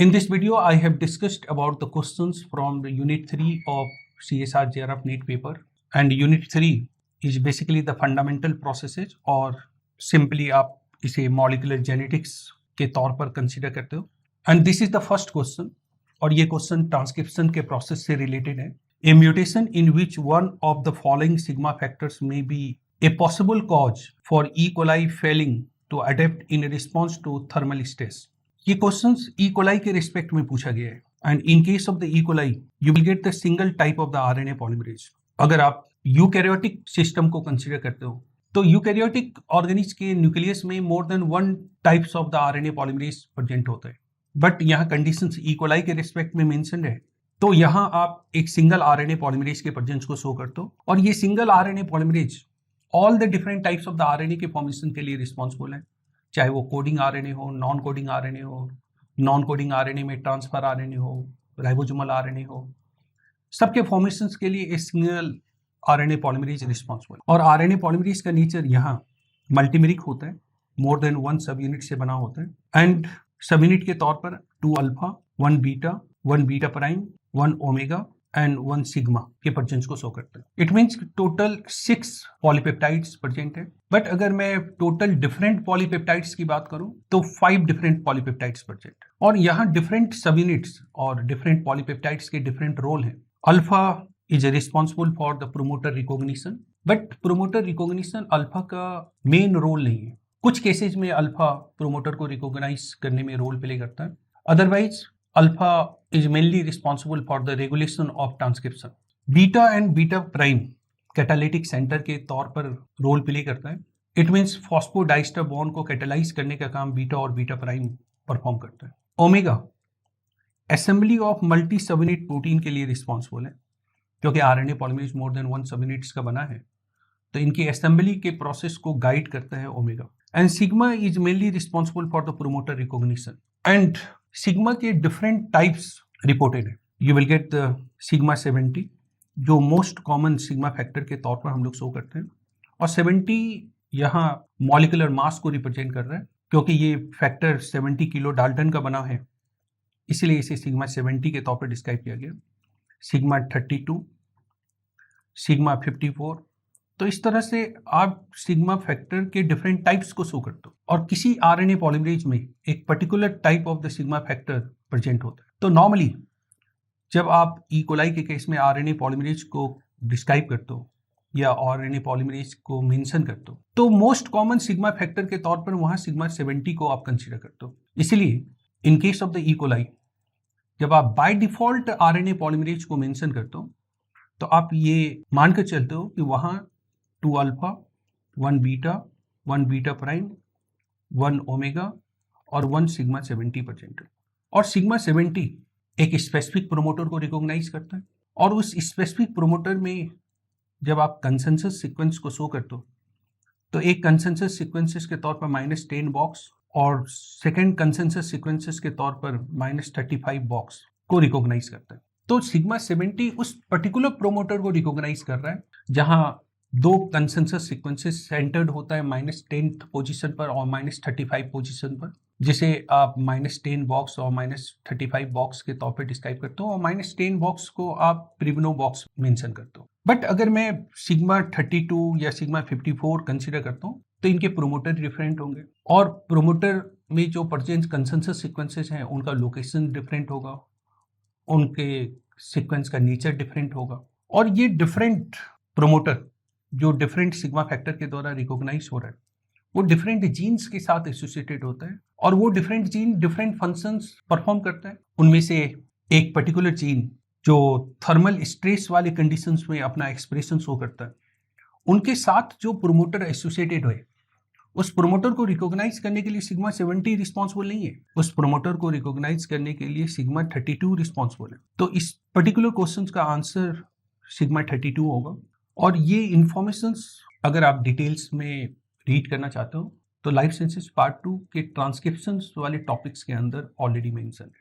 In this video, I have discussed about the questions from the Unit 3 of CSR JRF NEET paper. And Unit 3 is basically the fundamental processes, और simply आप इसे molecular genetics के तौर पर consider करते हो. And this is the first question, और ये question transcription के process से related है. A mutation in which one of the following sigma factors may be a possible cause for E. coli failing to adapt in response to thermal stress. ये questions E coli के respect में पूछा गया है. And in case of the E coli you will get the single type of the RNA polymerase. अगर आप eukaryotic system को consider करते हो तो यूकैरियोटिक ऑर्गेनिज के न्यूक्लियस में more than one types of the RNA polymerase present होता है. बट यहाँ कंडीशंस ई कोलाई के रिस्पेक्ट में मेंशन है, तो यहाँ आप एक सिंगल आरएनए पॉलीमरेज के प्रेजेंस को शो करते हो, और ये single RNA polymerase all the different types of the RNA के फॉर्मेशन के लिए रिस्पॉन्सिबल है. चाहे वो कोडिंग आरएनए हो, नॉन कोडिंग आरएनए हो, नॉन कोडिंग आरएनए में ट्रांसफर आरएनए हो, राइबोसोमल आरएनए हो, सबके फॉर्मेशंस के लिए एक सिंगल आरएनए पॉलीमरेज रिस्पॉन्सिबल. और आरएनए पॉलीमरेज का नेचर यहाँ मल्टीमेरिक होता है, मोर देन वन सब यूनिट से बना होता है. एंड सब यूनिट के तौर पर 2 alpha, 1 beta, 1 beta prime, 1 omega and 1 sigma के प्रेजेंस को शो करते हैं. It means total 6 polypeptides present है. बट अगर मैं टोटल डिफरेंट पॉलीपेप्टाइड्स की बात करूं तो 5 डिफरेंट पॉलीपेप्टाइड्स प्रेजेंट है. और यहाँ डिफरेंट सब यूनिट्स और डिफरेंट पॉलीपेप्टाइड्स के डिफरेंट रोल हैं. Alpha is responsible for the promoter recognition, but promoter recognition alpha का मेन रोल नहीं है. कुछ केसेज में अल्फा प्रोमोटर को रिकॉग्नाइज करने में रोल प्ले करता है. Otherwise alpha is mainly responsible for the regulation of transcription. Beta and beta prime catalytic centre के तौर पर रोल प्ले करता है. इट मीन्स फॉस्फोडाइस्टर बॉन्ड को कैटालाइज करने का काम बीटा और बीटा प्राइम परफॉर्म करता है. Omega assembly of multi subunit protein के लिए रिस्पॉन्सिबल है, क्योंकि RNA polymerase more than 1 subunits का बना है, तो इनकी असेंबली के प्रोसेस को गाइड करता है omega. And sigma is mainly responsible for the promoter recognition. And sigma के डिफरेंट टाइप्स रिपोर्टेड है. You will get the sigma 70 जो मोस्ट कॉमन सिग्मा फैक्टर के तौर पर हम लोग शो करते हैं, और 70 यहाँ मॉलिकुलर मास को रिप्रेजेंट कर रहा है, क्योंकि ये फैक्टर 70 किलो डाल्टन का बना है, इसलिए इसे सिग्मा 70 के तौर पर डिस्क्राइब किया गया. Sigma 32, sigma 54. तो इस तरह से आप सिग्मा फैक्टर के डिफरेंट टाइप्स को शो करते हो, और किसी आरएनए पॉलीमरेज में एक particular type of the sigma factor present होता है. तो नॉर्मली जब आप ई कोलाई के केस में आरएनए पॉलीमरेज को डिस्क्राइब करते हो या आरएनए पॉलीमरेज को मेंशन करते हो, तो मोस्ट कॉमन सिग्मा फैक्टर के तौर पर वहां सिग्मा 70 को आप कंसीडर करते हो. इसलिए in case of the E coli जब आप बाय डिफॉल्ट आरएनए पॉलीमरेज को मेंशन करते हो, तो आप ये मानकर चलते हो कि वहां 2 alpha, 1 beta, 1 beta prime, 1 omega और 1 सिग्मा 70 प्रेजेंट है. और सिग्मा 70 एक स्पेसिफिक प्रोमोटर को रिकॉग्नाइज करता है, और उस स्पेसिफिक प्रोमोटर में जब आप कंसेंसस सीक्वेंस को शो करते हो, तो एक कंसेंसस सीक्वेंसेस के तौर पर -10 बॉक्स और सेकेंड कंसेंसस सीक्वेंसेस के तौर पर -35 बॉक्स को रिकॉग्नाइज करता है. तो सिग्मा 70 उस पर्टिकुलर प्रोमोटर को रिकॉग्नाइज कर रहा है जहां 2 कंसेंसस सीक्वेंसेस सेंटर्ड होता है -10th पोजीशन पर और -35 पोजीशन पर, जिसे आप -10 बॉक्स और -35 बॉक्स के तौर पर डिस्क्राइब करते हो, और -10 बॉक्स को आप प्रिवनो बॉक्स मेंशन करते हो. बट अगर मैं सिग्मा 32 या सिग्मा 54 कंसीडर करता हूँ, तो इनके प्रोमोटर डिफरेंट होंगे, और प्रोमोटर में जो प्रेजेंट कंसेंसस सीक्वेंसेस हैं उनका लोकेशन डिफरेंट होगा, उनके सीक्वेंस का नेचर डिफरेंट होगा, और ये डिफरेंट प्रोमोटर जो डिफरेंट सिग्मा फैक्टर के द्वारा रिकॉग्नाइज हो रहा है वो डिफरेंट जीन्स के साथ एसोसिएटेड होता है, और वो different gene different functions perform करता है. उनमें से एक पर्टिकुलर जीन जो थर्मल स्ट्रेस वाले कंडीशंस में अपना एक्सप्रेशन शो करता है, उनके साथ जो प्रोमोटर एसोसिएटेड है, उस प्रोमोटर को रिकॉग्नाइज करने के लिए सिग्मा 70 रिस्पॉन्सिबल नहीं है, उस प्रोमोटर को रिकॉग्नाइज करने के लिए सिग्मा 32 रिस्पॉन्सिबल है. तो इस पर्टिकुलर क्वेश्चन का आंसर सिग्मा 32 होगा. और ये इंफॉर्मेशंस अगर आप डिटेल्स में रीड करना चाहते हो तो लाइफ साइंसेस पार्ट 2 के ट्रांसक्रिप्शंस वाले टॉपिक्स के अंदर ऑलरेडी मेंशन है.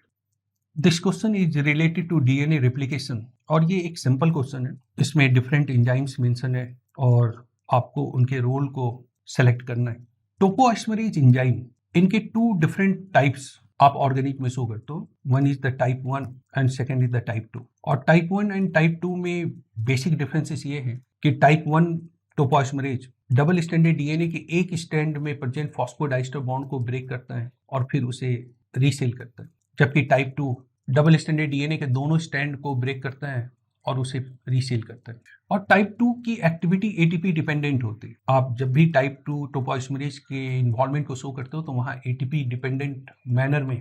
This question is related to DNA replication, और ये एक सिंपल क्वेश्चन है. इसमें डिफरेंट एंजाइम्स मेंशन है और आपको उनके रोल को सेलेक्ट करना है. टोपोआइसोमेरेज एंजाइम, इनके 2 डिफरेंट टाइप्स आप ऑर्गेनिक में शो करते हो. One is the type 1 and second is the type 2। और टाइप 1 एंड टाइप 2 में बेसिक डिफरेंसेस ये हैं कि टाइप 1 टोपोइसमरेज डबल स्ट्रैंडेड डीएनए के एक स्ट्रैंड में प्रेजेंट फॉस्फोडाइस्टर बॉन्ड को ब्रेक करता है और फिर उसे रीसेल करता है, जबकि टाइप 2 डबल स्ट्रैंडेड डीएनए के दोनों स्ट्रैंड को ब्रेक करता है और उसे रीसेल करता है। और टाइप 2 की एक्टिविटी एटीपी डिपेंडेंट होती है। आप जब भी टाइप 2 टोपोइसमरेज के इन्वॉल्वमेंट को शो करते हो तो वहाँ एटीपी डिपेंडेंट मैनर में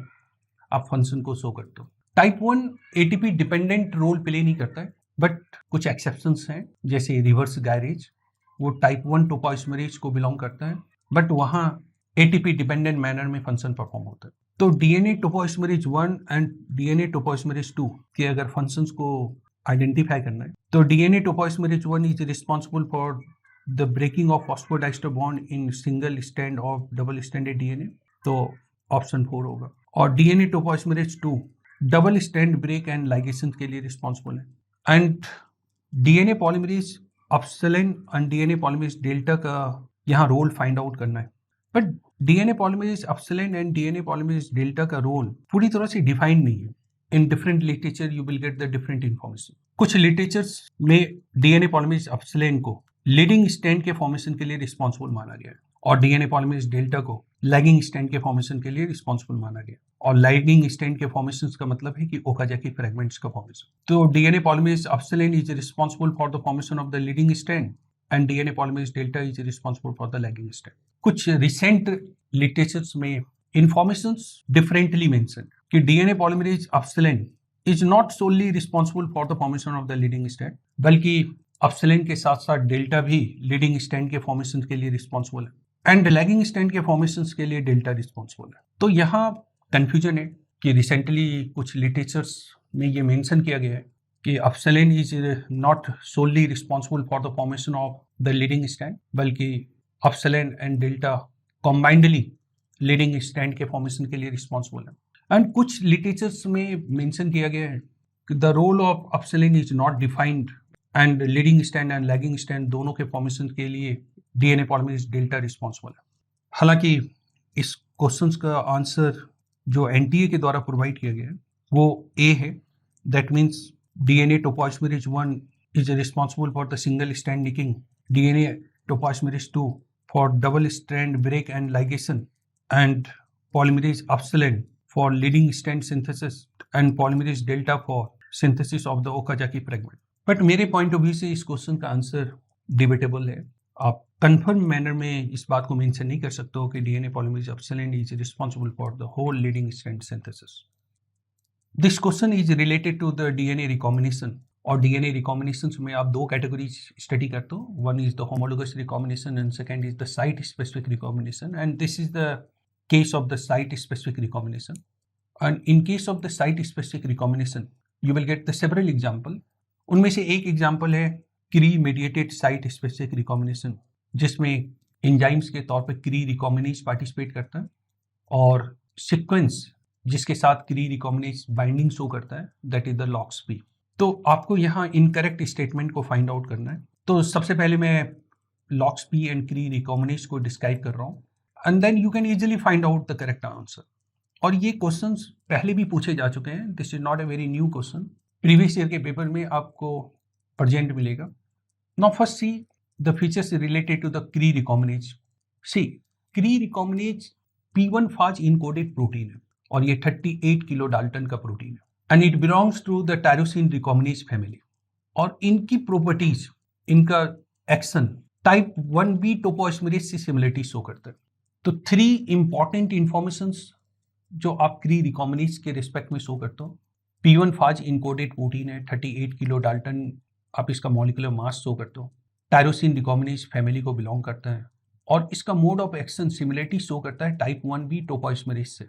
आप फंक्शन को शो करते हो। Type 1 ATP dependent role play नहीं करता है, बट कुछ एक्सेप्शंस हैं, जैसे रिवर्स गायरेज, वो टाइप 1 टोपोइसमरेज को बिलोंग करता है, बट वहाँ एटीपी डिपेंडेंट मैनर में फंक्शन परफॉर्म होता है। तो DNA topoisomerase 1 and DNA topoisomerase 2 के अगर फंक्शंस को आइडेंटिफाई करना है तो DNA topoisomerase 1 is responsible for the breaking of phosphodiester bond in single strand of double stranded DNA, तो ऑप्शन 4 होगा। और DNA topoisomerase 2 double strand break and ligation के लिए रिस्पॉन्सिबल है। And DNA polymerase epsilon and DNA polymerase delta का यहाँ role find out करना है, but DNA polymerase epsilon and DNA polymerase delta का रोल पूरी तरह से डिफाइंड नहीं है। In different literature you will get the different information. कुछ लिटरेचर्स में डीएनए पॉलीमरेज अपसिलिन को लीडिंग स्ट्रैंड के फॉर्मेशन के लिए रिस्पॉन्सिबल माना गया है और डीएनए पॉलीमरेज डेल्टा को लैगिंग स्ट्रैंड के फॉर्मेशन के लिए रिस्पॉन्सिबल माना गया। और लैगिंग स्ट्रैंड के फॉर्मेशन का मतलब है कि ओकाजाकी फ्रेगमेंट्स का फॉर्मेशन। तो DNA polymerase epsilon is responsible for the formation of the leading strand and DNA polymerase delta is responsible for the lagging strand. कुछ रिसेंट लिटरेचर्स में इंफॉर्मेशंस डिफरेंटली मेंशन कि DNA polymerase epsilon is not solely responsible for the formation of the leading strand, बल्कि epsilon के साथ साथ delta भी leading strand के formation के लिए रिस्पॉन्सिबल है एंड लैगिंग स्ट्रैंड के फॉर्मेशन के लिए डेल्टा रिस्पॉन्सिबल है। तो यहाँ कंफ्यूजन है कि रिसेंटली कुछ लिटरेचर्स में ये मेंशन किया गया है कि epsilon is not solely responsible for the formation of the leading strand, बल्कि epsilon and delta combinedly leading strand के फॉर्मेशन के लिए रिस्पॉन्सिबल है। एंड कुछ लिटरेचर्स में मेंशन किया गया है कि the role of epsilon is not defined and leading strand and lagging strand दोनों के फॉर्मेशन के लिए डीएनए पॉलीमरेज डेल्टा रिस्पॉन्सिबल है। हालांकि इस क्वेश्चंस का आंसर जो एनटीए के द्वारा प्रोवाइड किया गया है वो ए है। That means DNA topoisomerase 1 is responsible for the single strand nicking, DNA topoisomerase 2 for double strand break and ligation, and polymerase upsilin for leading strand synthesis and polymerase delta for synthesis of the Okazaki fragment। But मेरे point of view से इस question का answer debatable है। आप confirm manner में इस बात को मेंशन नहीं कर सकते हो कि DNA polymerase epsilon is responsible for the whole leading strand synthesis. This question is related to the DNA recombination, और डीएनए रिकॉम्बिनेशन में आप दो कैटेगरीज स्टडी करते हो। One is the homologous recombination and second is the site specific recombination, and this is the case of the site specific recombination। And in case of the site specific recombination you will get the several example। उनमें से एक example है क्री mediated site specific recombination, जिसमें enzymes के तौर पर क्री रिकॉम्बिनेज पार्टिसिपेट करता है और सीक्वेंस जिसके साथ क्री रिकॉम्बिनेज बाइंडिंग शो करता है दैट इज द LOXP। तो आपको यहाँ इनकरेक्ट स्टेटमेंट को फाइंड आउट करना है। तो सबसे पहले मैं LOXP एंड क्री रिकॉम्बिनेज को डिस्क्राइब कर रहा हूँ and then you can easily find out the correct answer। और ये क्वेश्चंस पहले भी पूछे जा चुके हैं, this is not a very new question, previous year के पेपर में आपको प्रेजेंट मिलेगा। Now first see the features related to the Cre recombinase. See Cre recombinase P1 फाज encoded protein है और ये 38 किलो डाल्टन का प्रोटीन है and it belongs to the tyrosine recombinase family. और इनकी प्रॉपर्टीज, इनका एक्शन टाइप 1b टोपोइसमरेज से similarity show करता है। तो 3 इंपॉर्टेंट इंफॉर्मेशंस जो आप क्री रिकॉम्बिनेज के रिस्पेक्ट में शो करते हो। P1 फाज इनकोडेड प्रोटीन है, 38 किलो डाल्टन आप इसका मॉलिक्यूलर मास शो करते हो, टायरोसिन रिकॉम्बिनेज फैमिली को बिलोंग करता है और इसका mode of action similarity show करता है टाइप 1b टोपोइसमरेज से।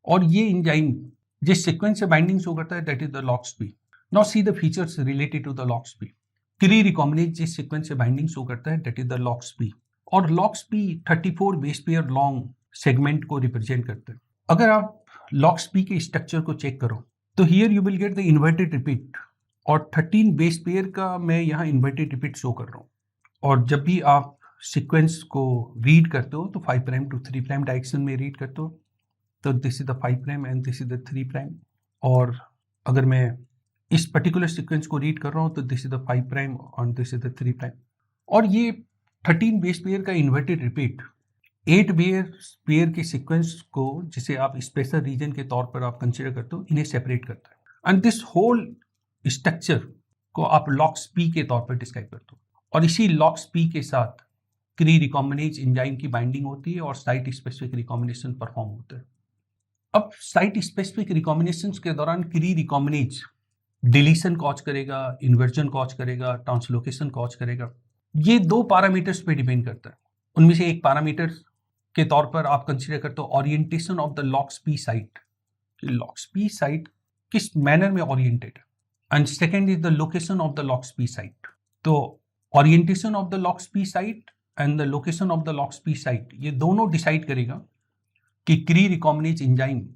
और ये एंजाइम जिस सीक्वेंस से बाइंडिंग शो करता है that is the LOXP। Now see the features related to the LOXP। Cre recombinase जिस सीक्वेंस से बाइंडिंग शो करता है दैट इज द LOXP, और LOXP 34 base pair long segment को रिप्रेजेंट करते हैं। अगर आप LOXP के स्ट्रक्चर को चेक करो तो here you will get the inverted repeat, और 13 बेस पेयर का मैं यहाँ इन्वर्टेड रिपीट शो कर रहा हूँ। और जब भी आप सीक्वेंस को रीड करते हो तो 5' to 3' डायरेक्शन में रीड करते हो, तो this is the 5' and this is the 3'। और अगर मैं इस पर्टिकुलर सीक्वेंस को रीड कर रहा हूँ तो दिस इज द 5 प्राइम और दिस इज द 3 प्राइम, और ये 13 बेस पेयर का इन्वर्टेड रिपीट 8 पेयर के सीक्वेंस को, जिसे आप स्पेशल रीजन के तौर पर आप कंसिडर करते हो, इन्हें सेपरेट करता है। एंड दिस होल स्ट्रक्चर को आप लॉक्स पी के तौर पर डिस्क्राइब करते हो, और इसी लॉक्स पी के साथ क्री रिकॉम्बिनेज एंजाइम की बाइंडिंग होती है और साइट स्पेसिफिक रिकॉम्बिनेशन परफॉर्म होता है। अब साइट स्पेसिफिक रिकॉम्बिनेशन के दौरान क्री रिकॉम्बिनेज डिलीशन कॉज करेगा, इन्वर्जन कॉज करेगा, ट्रांसलोकेशन कॉज करेगा। ये 2 पैरामीटर्स पे डिपेंड करता है। उनमें से एक पैरामीटर के तौर पर आप कंसीडर करते हो orientation of the lox P site, lox P site किस मैनर में ओरिएंटेड है, and second is the location of the lox P site. तो orientation of the lox P site and the location of the lox P site, ये दोनों decide करेगा कि Cre recombinase enzyme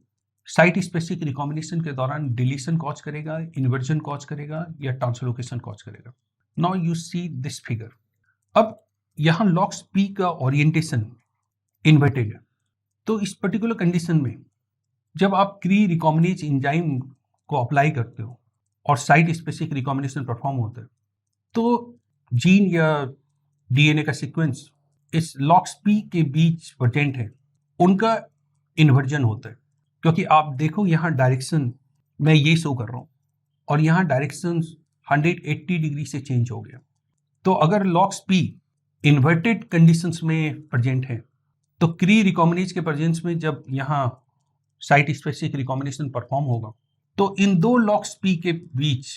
site specific recombination के दौरान deletion cause करेगा, inversion cause करेगा या ट्रांसलोकेशन कॉज करेगा। Now you see this figure. अब यहाँ लॉक्स पी का ओरिएंटेशन इन्वर्टेड है, तो इस पर्टिकुलर कंडीशन में जब आप क्री रिकॉम्बिनेज एंजाइम को अप्लाई करते हो और साइट स्पेसिफिक रिकॉम्बिनेशन परफॉर्म होता है, तो जीन या डीएनए का सीक्वेंस इस लॉक्स पी के बीच प्रेजेंट है, उनका इन्वर्जन होता है। क्योंकि आप देखो यहाँ डायरेक्शन मैं ये शो कर रहा हूँ और यहाँ डायरेक्शन 180 डिग्री से चेंज हो गया। तो अगर लॉक्स पी इन्वर्टेड कंडीशंस में प्रेजेंट है तो क्री रिकॉम्बिनेज के प्रेजेंस में जब यहाँ साइट स्पेसिफिक रिकॉम्बिनेशन परफॉर्म होगा तो इन 2 लॉक्स पी के बीच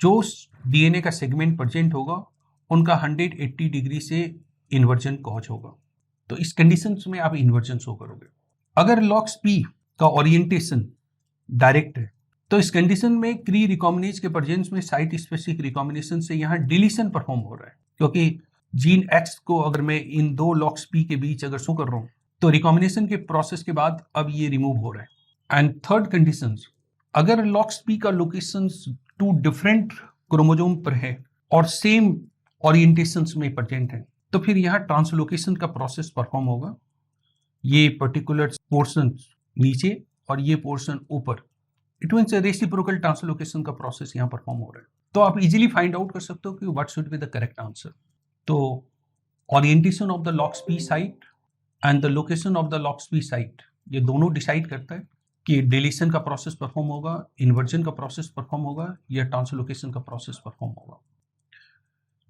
जो डीएनए का सेगमेंट प्रेजेंट होगा उनका 180 डिग्री से इन्वर्जन कॉज होगा। तो इस कंडीशन में आप इन्वर्जन शो करोगे। अगर लॉक्स पी का ओरिएंटेशन डायरेक्ट है तो इस कंडीशन में क्री रिकॉम्बिनेज के प्रेजेंस में साइट स्पेसिफिक रिकॉम्बिनेशन से यहाँ डिलीशन परफॉर्म हो रहा है, क्योंकि जीन एक्स को अगर मैं इन 2 लॉक्स पी के बीच अगर शो कर रहा हूँ तो रिकॉम्बिनेशन के प्रोसेस के बाद अब ये रिमूव हो रहा है। एंड थर्ड कंडीशन, अगर लॉक्स पी का लोकेशन 2 डिफरेंट क्रोमोजोम पर है और सेम ओरिएंटेशंस में प्रेजेंट है तो फिर यहाँ ट्रांसलोकेशन का प्रोसेस परफॉर्म होगा। ये पर्टिकुलर पोर्शन नीचे और ये पोर्शन ऊपर, इट मीन्स रेसिप्रोकल ट्रांसलोकेशन का प्रोसेस यहाँ परफॉर्म हो रहा है। तो आप इजीली फाइंड आउट कर सकते हो कि what should be the correct answer. तो orientation of the lox P site and the location of the lox P site, ये दोनों डिसाइड करता है कि डिलीशन का प्रोसेस परफॉर्म होगा, इन्वर्जन का प्रोसेस परफॉर्म होगा या ट्रांसलोकेशन का प्रोसेस परफॉर्म होगा।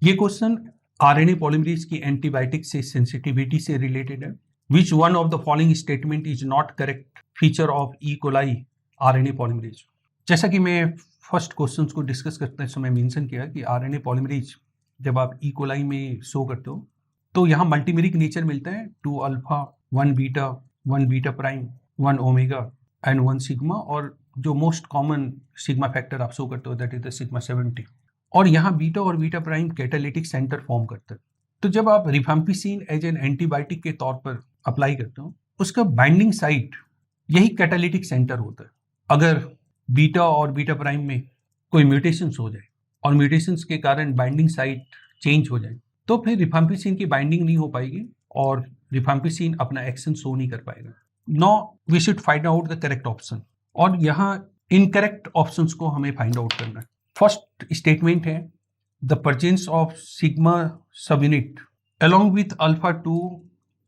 ये क्वेश्चन आरएनए पॉलीमरेज की एंटीबायोटिक से सेंसिटिविटी से रिलेटेड है। Which one of the following statement is not correct feature of E. coli RNA polymerase? जैसा कि मैं फर्स्ट क्वेश्चन को डिस्कस करते समय मेंशन किया कि आरएनए पॉलीमरेज जब आप ई कोलाई में शो करते हो तो यहाँ मल्टीमेरिक नेचर मिलता है, 2 alpha 1 beta 1 beta prime 1 omega and 1 sigma, और जो मोस्ट कॉमन सिग्मा फैक्टर आप शो करते हो दैट इज द सिग्मा 70, और यहाँ बीटा और beta prime catalytic centre form करते हैं। तो जब आप रिफाम्पिसिन एज एन एंटीबायोटिक के तौर पर अप्लाई करते हो उसका बाइंडिंग साइट यही कैटालिटिक सेंटर होता है। अगर बीटा और बीटा प्राइम में कोई म्यूटेशंस हो जाए और म्यूटेशंस के कारण बाइंडिंग साइट चेंज हो जाए तो फिर रिफाम्पिसिन की बाइंडिंग नहीं हो पाएगी और रिफाम्पिसिन अपना एक्शन शो नहीं कर पाएगा। Now we should find out the correct option, और यहाँ इनकरेक्ट ऑप्शंस को हमें फाइंड आउट करना है। फर्स्ट स्टेटमेंट है द प्रेजेंस ऑफ सिग्मा सब unit along with alpha 2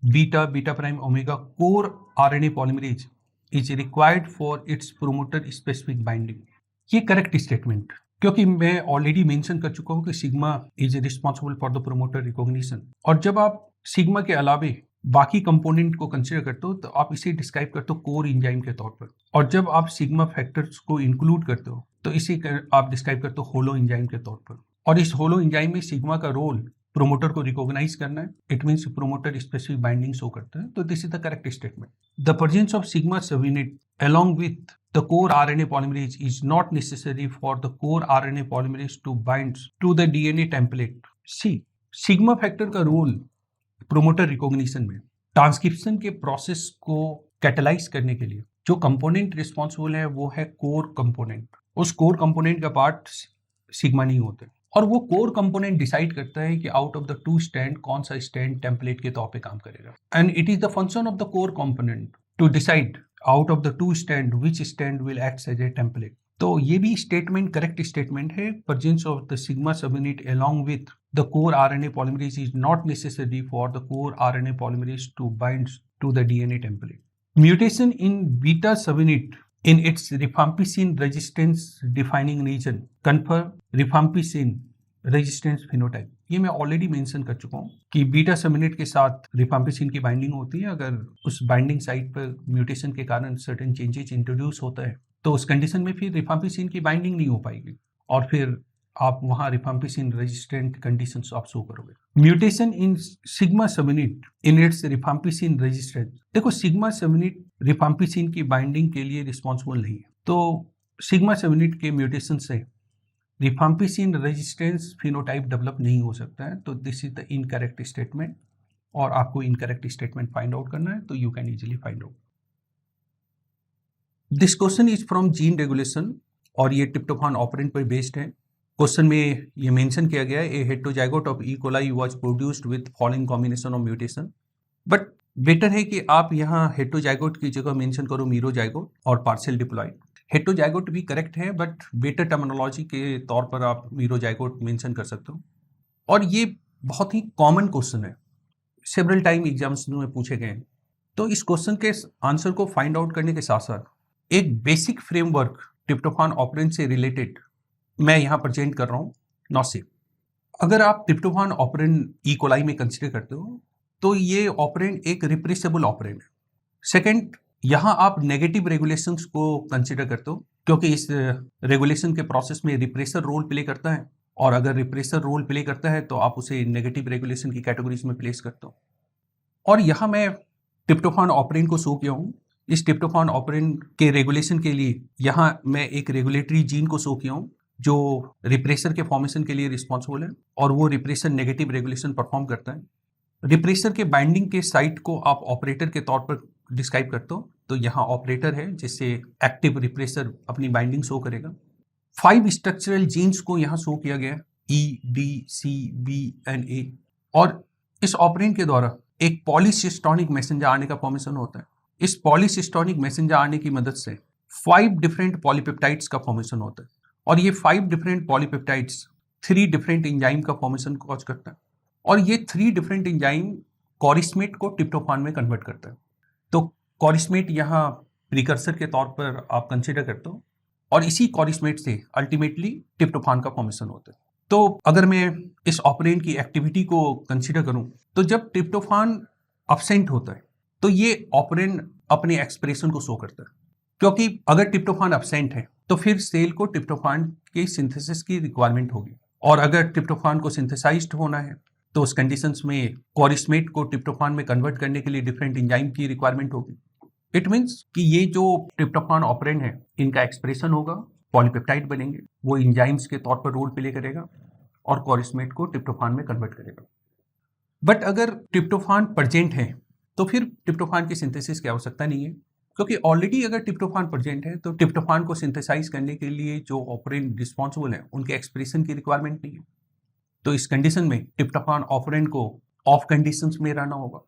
beta beta prime omega core RNA polymerase is required for its promoter specific binding। ये correct statement, क्योंकि मैं ऑलरेडी मेंशन कर चुका हूँ कि sigma is responsible for the promoter recognition, और जब आप सिग्मा के अलावे बाकी कंपोनेंट को कंसिडर करते हो तो आप इसे डिस्क्राइब करते हो कोर एंजाइम के तौर पर, और जब आप सिग्मा फैक्टर्स को इंक्लूड करते हो तो इसे आप डिस्क्राइब करते हो होलो एंजाइम के तौर पर, और इस होलो एंजाइम में सिग्मा का रोल प्रोमोटर को रिकॉग्नाइज करना है। It means promoter specific binding show करता है। तो this is the correct statement. The presence of sigma सब unit along with the core RNA polymerase is not necessary for the core RNA polymerase to bind to the DNA template। C sigma factor का role promoter recognition में transcription के process को catalyse करने के लिए जो component responsible है वो है कोर कंपोनेंट। उस कोर कंपोनेंट का पार्ट सिग्मा नहीं होते, और वो कोर कंपोनेंट डिसाइड करता है कि आउट ऑफ द 2 स्टैंड कौन सा स्टैंड टेम्पलेट के तौर पे काम करेगा। And it is the function of the core component to decide out of the two stand which stand will act as a template. तो ये भी स्टेटमेंट करेक्ट स्टेटमेंट है. Presence of the sigma subunit along with the core RNA polymerase is not necessary for the core RNA polymerase to bind to the DNA template. Mutation in beta subunit in its rifampicin resistance defining region confer rifampicin resistance phenotype. ये मैं already mention कर चुका हूँ कि beta subunit के साथ rifampicin की binding होती है. अगर उस बाइंडिंग साइट पर म्यूटेशन के कारण सर्टेन चेंजेस इंट्रोड्यूस होता है तो उस कंडीशन में फिर रिफाम्पिसिन की बाइंडिंग नहीं हो पाएगी और फिर आप वहाँ रिफाम्पिसिन रेजिस्टेंट कंडीशंस आप शो करोगे. Mutation in sigma subunit in its rifampicin resistance. देखो सिग्मा सबयूनिट रिफाम्पिसिन की बाइंडिंग के लिए रिस्पॉन्सिबल नहीं है. तो सिग्मा सबयूनिट के म्यूटेशन से रिफाम्पिसिन रेजिस्टेंस फिनोटाइप डेवलप नहीं हो सकता है. तो this is the incorrect statement और आपको इनकरेक्ट स्टेटमेंट फाइंड आउट करना है तो you can easily find out. This question is from gene regulation और ये ट्रिप्टोफान ऑपरेंट पर बेस्ड है. क्वेश्चन में ये मेंशन किया गया है a heterozygote of E coli was produced with following combination of mutation. But better है कि आप यहाँ हेटेरोजाइगोट की जगह मेंशन करो मीरोजाइगोट और पार्शियल डिप्लॉयड. हेटेरोजाइगोट भी करेक्ट है बट बेटर टर्मिनोलॉजी के तौर पर आप मीरोजाइगोट मेंशन कर सकते हो. और ये बहुत ही कॉमन क्वेश्चन है, सेवरल टाइम एग्जाम्स में पूछे गए हैं. तो इस क्वेश्चन के आंसर को फाइंड आउट करने के साथ साथ एक बेसिक फ्रेमवर्क ट्रिप्टोफान ऑपरेंट से रिलेटेड मैं यहाँ प्रेजेंट कर रहा हूँ. नॉसिब अगर आप ट्रिप्टोफान ऑपरेंट ई कोलाई में कंसिडर करते हो तो ये ऑपरेंट एक रिप्रेसेबल ऑपरेंट है. सेकेंड, यहाँ आप नेगेटिव रेगुलेशंस को कंसिडर करते हो क्योंकि इस रेगुलेशन के प्रोसेस में रिप्रेसर रोल प्ले करता है और अगर रिप्रेसर रोल प्ले करता है तो आप उसे नेगेटिव रेगुलेशन की कैटेगरीज में प्लेस करते हो. और यहाँ मैं ट्रिप्टोफान ऑपरेंट को शो किया हूँ. इस ट्रिप्टोफान ऑपरेंट के रेगुलेशन के लिए यहाँ मैं एक रेगुलेटरी जीन को शो किया हूँ जो रिप्रेसर के फॉर्मेशन के लिए रिस्पॉन्सिबल है और वो रिप्रेसर नेगेटिव रेगुलेशन परफॉर्म करता है. रिप्रेसर के बाइंडिंग के साइट को आप ऑपरेटर के तौर पर डिस्क्राइब करते हो तो यहाँ ऑपरेटर है जिससे एक्टिव रिप्रेसर अपनी बाइंडिंग शो करेगा. 5 स्ट्रक्चरल जीन्स को यहाँ शो किया गया ई, डी, सी, बी एंड ए. और इस ऑपरेंट के द्वारा एक पॉलीसिस्टोनिक मैसेंजर आने का फॉर्मेशन होता है. इस पॉलीसिस्टोनिक मैसेंजर आने की मदद से 5 डिफरेंट पॉलीपेप्टाइड्स का फॉर्मेशन होता है और ये 5 डिफरेंट पॉलीपेप्टाइड्स 3 डिफरेंट एंजाइम का फॉर्मेशन कॉज करता है और ये 3 डिफरेंट एंजाइम कॉरिस्मेट को ट्रिप्टोफान में कन्वर्ट करता है. तो कॉरिस्मेट यहाँ प्रीकर्सर के तौर पर आप कंसिडर करते हो और इसी कॉरिस्मेट से अल्टीमेटली ट्रिप्टोफान का फॉर्मेशन होता है. तो अगर मैं इस ऑपरेंट की एक्टिविटी को कंसिडर करूं तो जब ट्रिप्टोफान अब्सेंट होता है तो ये ऑपरेंट अपने एक्सप्रेशन को शो करता है क्योंकि अगर ट्रिप्टोफान अब्सेंट है तो फिर सेल को ट्रिप्टोफान के सिंथेसिस की रिक्वायरमेंट होगी और अगर ट्रिप्टोफान को सिंथेसाइज्ड होना है तो उस कंडीशंस में कॉरिस्मेट को ट्रिप्टोफान में कन्वर्ट करने के लिए डिफरेंट एंजाइम की रिक्वायरमेंट होगी. इट मीन्स कि ये जो ट्रिप्टोफान ऑपरेंट है इनका एक्सप्रेशन होगा, पॉलीपेप्टाइड बनेंगे, वो एंजाइम्स के तौर पर रोल प्ले करेगा और कॉरिस्मेट को ट्रिप्टोफान में कन्वर्ट करेगा. बट अगर ट्रिप्टोफान प्रेजेंट है तो फिर ट्रिप्टोफान की सिंथेसिस की आवश्यकता नहीं है क्योंकि ऑलरेडी अगर ट्रिप्टोफान प्रेजेंट है तो ट्रिप्टोफान को सिंथेसाइज करने के लिए जो ऑपरेंट रिस्पॉन्सिबल है उनके एक्सप्रेशन की रिक्वायरमेंट नहीं है. तो इस कंडीशन में ट्रिप्टोफान ऑपरेंट को ऑफ कंडीशंस में रहना होगा.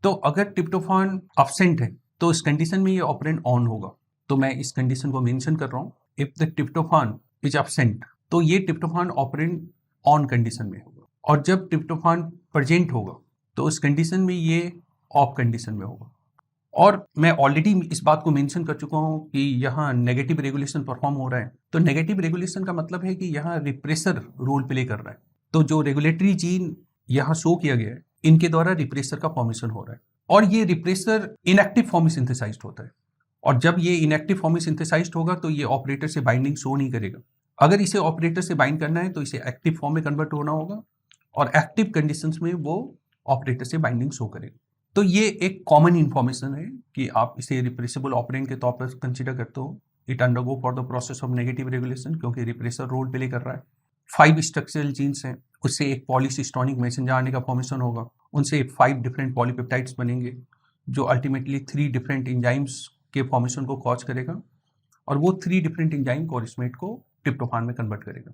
तो अगर ट्रिप्टोफान एब्सेंट है तो इस कंडीशन में ये ऑपरेंट ऑन होगा. तो मैं इस कंडीशन को मेंशन कर रहा हूँ, if the tryptophan is absent तो ये ट्रिप्टोफान ऑपरेंट ऑन कंडीशन में होगा और जब ट्रिप्टोफान प्रेजेंट होगा तो उस कंडीशन में ये ऑफ कंडीशन में होगा. और मैं ऑलरेडी इस बात को मेंशन कर चुका हूँ कि यहाँ नेगेटिव रेगुलेशन परफॉर्म हो रहा है. तो नेगेटिव रेगुलेशन का मतलब है कि यहाँ रिप्रेसर रोल प्ले कर रहा है. तो जो रेगुलेटरी जीन यहाँ शो किया गया है इनके द्वारा रिप्रेसर का फॉर्मेशन हो रहा है और ये रिप्रेसर इनएक्टिव फॉर्म में सिंथेसाइज्ड होता है और जब ये इनएक्टिव फॉर्म में सिंथेसाइज्ड होगा तो ये ऑपरेटर से बाइंडिंग शो नहीं करेगा. अगर इसे ऑपरेटर से बाइंड करना है तो इसे एक्टिव फॉर्म में कन्वर्ट होना होगा और एक्टिव कंडीशंस में वो ऑपरेटर से बाइंडिंग शो करेगा. तो ये एक कॉमन इंफॉर्मेशन है कि आप इसे रिप्रेसेबल ऑपरेंट के तौर पर कंसिडर करते हो. It undergo for the process of negative regulation क्योंकि रिप्रेसर रोल प्ले कर रहा है. 5 स्ट्रक्चरल जीन्स हैं, उससे एक पॉलीसिस्टोनिक मैसेंजर आने का फॉर्मेशन होगा, उनसे 5 डिफरेंट पॉलीपेप्टाइड्स बनेंगे जो अल्टीमेटली 3 डिफरेंट एंजाइम्स के फॉर्मेशन को कॉज करेगा और वो 3 डिफरेंट एंजाइम कॉरिस्मेट को ट्रिप्टोफान में कन्वर्ट करेगा.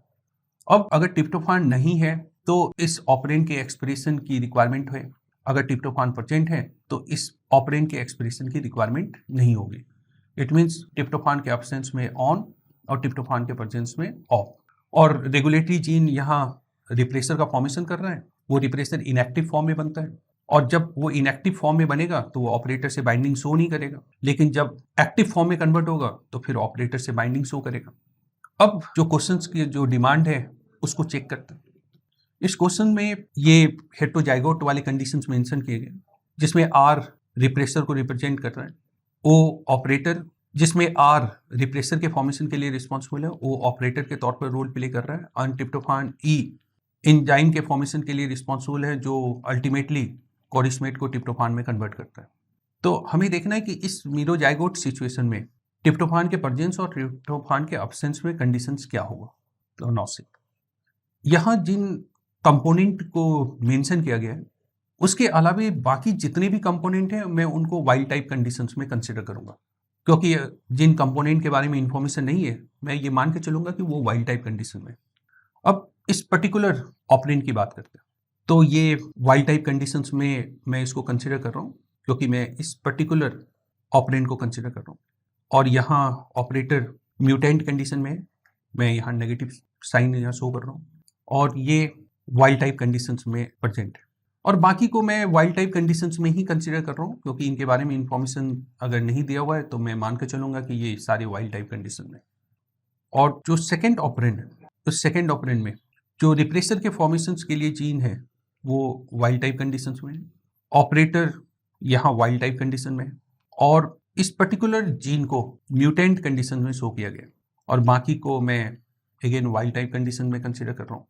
अब अगर ट्रिप्टोफान नहीं है तो इस ऑपरेंट के एक्सप्रेशन की रिक्वायरमेंट है अगर ट्रिप्टोफान प्रेजेंट है तो इस ऑपरेंड के एक्सप्रेशन की रिक्वायरमेंट नहीं होगी। इट मीन्स ट्रिप्टोफान के एब्सेंस में ऑन और ट्रिप्टोफान के प्रेजेंस में ऑफ। और रेगुलेटरी जीन यहाँ रिप्रेसर का फॉर्मेशन कर रहा है, वो रिप्रेसर इनएक्टिव फॉर्म में बनता है, और जब वो इनएक्टिव फॉर्म में बनेगा तो वो ऑपरेटर से बाइंडिंग शो नहीं करेगा, लेकिन जब एक्टिव फॉर्म में कन्वर्ट होगा तो फिर ऑपरेटर से बाइंडिंग शो करेगा। अब जो क्वेश्चंस की जो डिमांड है उसको चेक करते हैं। इस क्वेश्चन में ये हेटेरोजाइगोट वाले कंडीशंस मेंशन किए गए, जिसमें आर रिप्रेसर को रिप्रेजेंट कर रहा है, ओ ऑपरेटर जिसमें आर रिप्रेसर के फॉर्मेशन के लिए रिस्पॉन्सिबल है, वो ऑपरेटर के तौर पर रोल प्ले कर रहा है, और ट्रिप्टोफान ई एंजाइम के फॉर्मेशन के लिए रिस्पॉन्सिबल है, जो अल्टीमेटली कोरिस्मेट को ट्रिप्टोफान में कन्वर्ट करता है। तो हमें देखना है कि इस मीरोजाइगोट सिचुएशन में ट्रिप्टोफान के प्रेजेंस और ट्रिप्टोफान के एब्सेंस में कंडीशंस क्या होगा। तो नॉसिक यहाँ जिन कंपोनेंट को मेंशन किया गया है उसके अलावा बाकी जितने भी कंपोनेंट हैं मैं उनको वाइल्ड टाइप कंडीशंस में कंसिडर करूंगा, क्योंकि जिन कंपोनेंट के बारे में इंफॉर्मेशन नहीं है मैं ये मान के चलूंगा कि वो वाइल्ड टाइप कंडीशन में। अब इस पर्टिकुलर ऑपरेंड की बात करते हैं, तो ये वाइल्ड टाइप कंडीशंस में मैं इसको कंसिडर कर रहा हूँ, क्योंकि मैं इस पर्टिकुलर ऑपरेंड को कंसिडर कर रहा हूँ, और यहाँ ऑपरेटर म्यूटेंट कंडीशन में है, मैं यहाँ नेगेटिव साइन यहाँ शो कर रहा हूँ, और ये वाइल्ड टाइप कंडीशंस में प्रेजेंट है, और बाकी को मैं वाइल्ड टाइप कंडीशंस में ही कंसिडर कर रहा हूँ, क्योंकि इनके बारे में इंफॉर्मेशन अगर नहीं दिया हुआ है तो मैं मान के चलूंगा कि ये सारे वाइल्ड टाइप कंडीशन में। और जो सेकेंड ऑपरेंड है, उस सेकेंड ऑपरेंड में जो रिप्रेसर के फॉर्मेशंस के लिए जीन है वो वाइल्ड टाइप कंडीशंस में है, ऑपरेटर यहाँ वाइल्ड टाइप कंडीशन में है, और इस पर्टिकुलर जीन को म्यूटेंट कंडीशन में शो किया गया, और बाकी को मैं अगेन वाइल्ड टाइप कंडीशन में कंसिडर कर रहा हूँ।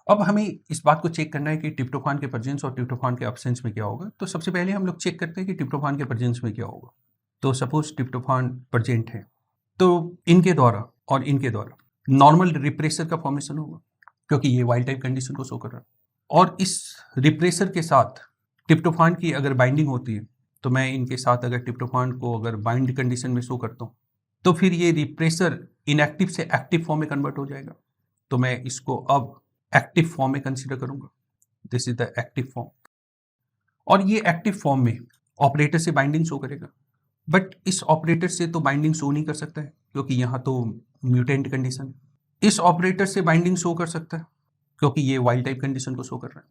अब हमें इस बात को चेक करना है कि ट्रिप्टोफान के प्रेजेंस और ट्रिप्टोफान के एब्सेंस में क्या होगा। तो सबसे पहले हम लोग चेक करते हैं कि ट्रिप्टोफान के प्रेजेंस में क्या होगा। तो सपोज ट्रिप्टोफान प्रेजेंट है तो इनके द्वारा और इनके द्वारा नॉर्मल रिप्रेसर का फॉर्मेशन होगा, क्योंकि ये वाइल्ड टाइप कंडीशन को शो कर रहा है, और इस रिप्रेसर के साथ ट्रिप्टोफान की अगर बाइंडिंग होती है तो मैं इनके साथ अगर ट्रिप्टोफान को अगर बाइंड कंडीशन में शो करता हूँ तो फिर ये रिप्रेसर इनएक्टिव से एक्टिव फॉर्म में कन्वर्ट हो जाएगा, तो मैं इसको अब एक्टिव फॉर्म में कंसीडर करूंगा। This is the active form, और ये एक्टिव फॉर्म में ऑपरेटर से बाइंडिंग शो करेगा, बट इस ऑपरेटर से तो बाइंडिंग शो नहीं कर सकता है क्योंकि यहाँ तो म्यूटेंट कंडीशन। इस ऑपरेटर से बाइंडिंग शो कर सकता है क्योंकि ये वाइल्ड टाइप कंडीशन को शो कर रहा है,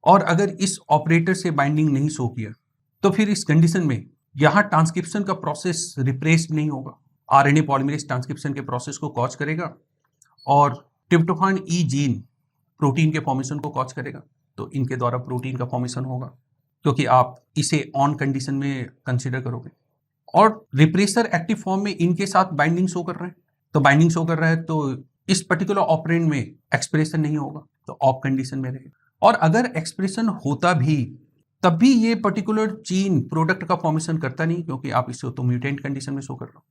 और अगर इस ऑपरेटर से बाइंडिंग नहीं शो किया तो फिर इस कंडीशन में यहाँ ट्रांसक्रिप्शन का प्रोसेस रिप्रेस नहीं होगा, आरएनए पॉलीमरेज ट्रांसक्रिप्शन के प्रोसेस को कॉज करेगा, और ट्रिप्टोफान ई जीन प्रोटीन के फॉर्मेशन को कॉज करेगा, तो इनके द्वारा प्रोटीन का फॉर्मेशन होगा, क्योंकि आप इसे ऑन कंडीशन में कंसीडर करोगे, और रिप्रेसर एक्टिव फॉर्म में इनके साथ बाइंडिंग शो कर रहा है, तो बाइंडिंग शो कर रहा है तो इस पर्टिकुलर ऑपरेंड में एक्सप्रेशन नहीं होगा, तो ऑफ कंडीशन में रहेगा, और अगर एक्सप्रेशन होता भी तब भी ये पर्टिकुलर जीन प्रोडक्ट का फॉर्मेशन करता नहीं, क्योंकि आप इसे तो म्यूटेंट कंडीशन में शो कर रहे हो।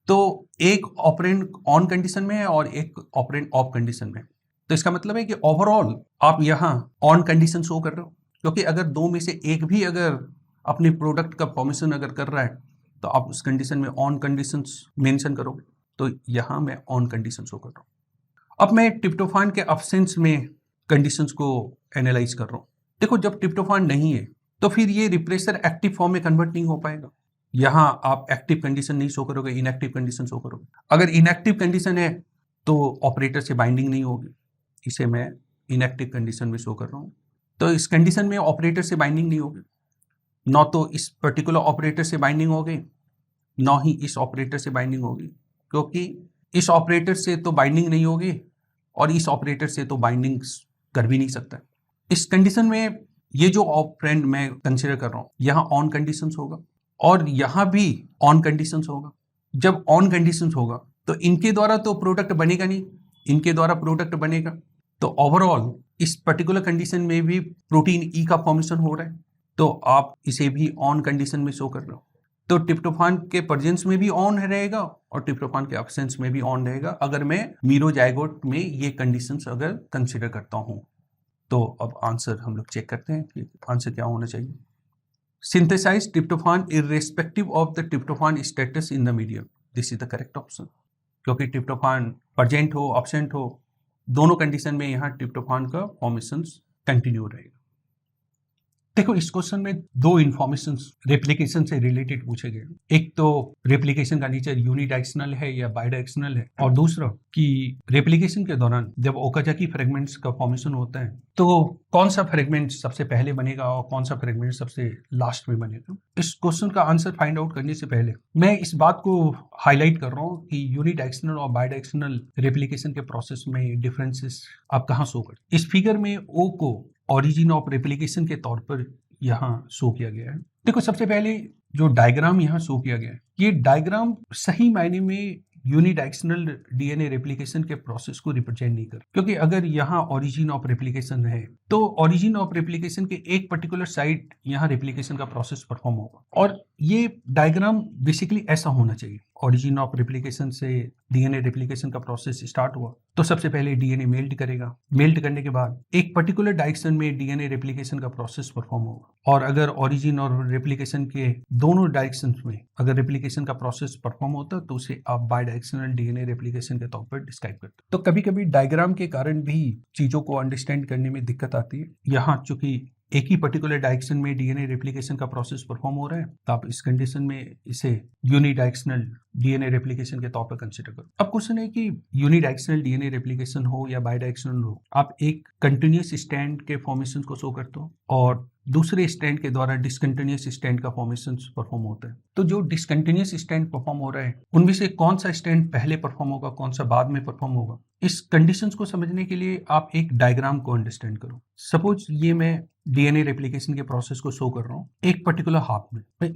तो एक ऑपरेंड ऑन कंडीशन में है और एक ऑपरेंड ऑफ कंडीशन में, तो इसका मतलब है कि ओवरऑल आप यहाँ ऑन कंडीशन शो कर रहे हो, क्योंकि अगर दो में से एक भी अगर अपने प्रोडक्ट का फॉर्मेशन अगर कर रहा है तो आप उस कंडीशन में ऑन कंडीशंस मेंशन करोगे, तो यहाँ मैं ऑन कंडीशन शो कर रहा हूँ। अब मैं ट्रिप्टोफान के एब्सेंस में कंडीशंस को एनालाइज कर रहा हूँ। देखो, जब ट्रिप्टोफान नहीं है तो फिर ये रिप्रेसर एक्टिव फॉर्म में कन्वर्ट नहीं हो पाएगा, यहाँ आप एक्टिव कंडीशन नहीं शो करोगे, इनएक्टिव कंडीशन शो करोगे। अगर इनएक्टिव कंडीशन है तो ऑपरेटर से बाइंडिंग नहीं होगी, इसे मैं इनएक्टिव कंडीशन में शो कर रहा हूँ, तो इस कंडीशन में ऑपरेटर से बाइंडिंग नहीं होगी, न तो इस पर्टिकुलर ऑपरेटर से बाइंडिंग होगी न ही इस ऑपरेटर से बाइंडिंग होगी, क्योंकि इस ऑपरेटर से तो बाइंडिंग नहीं होगी और इस ऑपरेटर से तो बाइंडिंग कर भी नहीं सकता। इस कंडीशन में ये जो ऑपरेंड मैं कंसिडर कर रहा हूँ यहाँ ऑन कंडीशंस होगा और यहाँ भी ऑन कंडीशंस होगा। जब ऑन कंडीशंस होगा तो इनके द्वारा तो प्रोडक्ट बनेगा नहीं, इनके द्वारा प्रोडक्ट बनेगा, तो ओवरऑल इस पर्टिकुलर कंडीशन में भी प्रोटीन ई का फॉर्मेशन हो रहा है, तो आप इसे भी ऑन कंडीशन में शो कर रहे हो। तो ट्रिप्टोफान के प्रेजेंस में भी ऑन रहेगा और ट्रिप्टोफान के एब्सेंस में भी ऑन रहेगा अगर मैं मीरोजाइगोट में ये कंडीशंस अगर कंसिडर करता हूँ। तो अब आंसर हम लोग चेक करते हैं कि आंसर क्या होना चाहिए। Synthesise tryptophan irrespective of the tryptophan status in the medium, this is the correct option, क्योंकि ट्रिप्टोफान प्रेजेंट हो एब्सेंट हो दोनों कंडीशन में यहाँ ट्रिप्टोफान का फॉर्मेशन कंटिन्यू रहेगा। देखो, इस क्वेश्चन में दो इन्फॉर्मेशन रेप्लिकेशन से रिलेटेड पूछे गए। एक तो रेप्लिकेशन का नेचर यूनिडायरेक्शनल है या बायडायरेक्शनल है, और दूसरा कि रेप्लिकेशन के दौरान जब ओकाजाकी फ्रेगमेंट्स का फॉर्मेशन होता है तो कौन सा फ्रेगमेंट सबसे पहले बनेगा और कौन सा फ्रेगमेंट सबसे लास्ट में बनेगा। इस क्वेश्चन का आंसर फाइंड आउट करने से पहले मैं इस बात को हाईलाइट कर रहा हूँ कि यूनिडायरेक्शनल और बायडायरेक्शनल रेप्लिकेशन के प्रोसेस में डिफरेंसेस आप कहाँ शो कर। इस फिगर में ओ को ऑरिजिन ऑफ रेप्लिकेशन के तौर पर यहाँ शो किया गया है। देखो, सबसे पहले जो डायग्राम यहाँ शो किया गया है, ये डायग्राम सही मायने में यूनिडायरेक्शनल डीएनए रेप्लिकेशन के प्रोसेस को रिप्रेजेंट नहीं कर, क्योंकि अगर यहाँ ओरिजिन ऑफ रेप्लिकेशन है तो ओरिजिन ऑफ रेप्लिकेशन के एक पर्टिकुलर साइड यहाँ रेप्लिकेशन का प्रोसेस परफॉर्म होगा, और ये डायग्राम बेसिकली ऐसा होना चाहिए। ओरिजिन ऑफ रेप्लिकेशन से डीएनए रेप्लिकेशन का प्रोसेस स्टार्ट हुआ तो सबसे पहले डीएनए मेल्ट करेगा, मेल्ट करने के बाद एक पर्टिकुलर डायरेक्शन में डीएनए रेप्लिकेशन का प्रोसेस परफॉर्म होगा, और अगर ओरिजिन और रेप्लिकेशन के दोनों डायरेक्शंस में अगर रेप्लिकेशन का प्रोसेस परफॉर्म होता तो उसे आप बायडायरेक्शनल डीएनए रेप्लिकेशन के तौर पर डिस्क्राइब करते। तो कभी कभी डायग्राम के कारण भी चीजों को अंडरस्टैंड करने में दिक्कत आती है। यहाँ चूंकि एक ही पर्टिकुलर डायरेक्शन में डीएनए रेप्लिकेशन का प्रोसेस परफॉर्म हो रहा है तो आप इस कंडीशन में इसे यूनिडायरेक्शनल डीएनए रेप्लिकेशन के तौर पर कंसीडर करो। अब क्वेश्चन है कि यूनिडायरेक्शनल डीएनए रेप्लिकेशन हो या बायडायरेक्शनल हो, आप एक कंटिन्यूअस स्ट्रैंड के फॉर्मेशन को शो करते हो और दूसरे स्ट्रैंड के द्वारा डिसकंटिन्यूअस स्ट्रैंड का फॉर्मेशन परफॉर्म होता है। तो जो डिसकंटिन्यूअस स्ट्रैंड परफॉर्म हो रहा है उनमें से कौन सा स्ट्रैंड पहले परफॉर्म होगा, कौन सा बाद में परफॉर्म होगा, इस कंडीशंस को समझने के लिए आप एक डायग्राम को अंडरस्टैंड करो। सपोज ये मैं डीएनए रेप्लिकेशन के प्रोसेस को शो कर रहा हूँ एक पर्टिकुलर हाफ में। मैं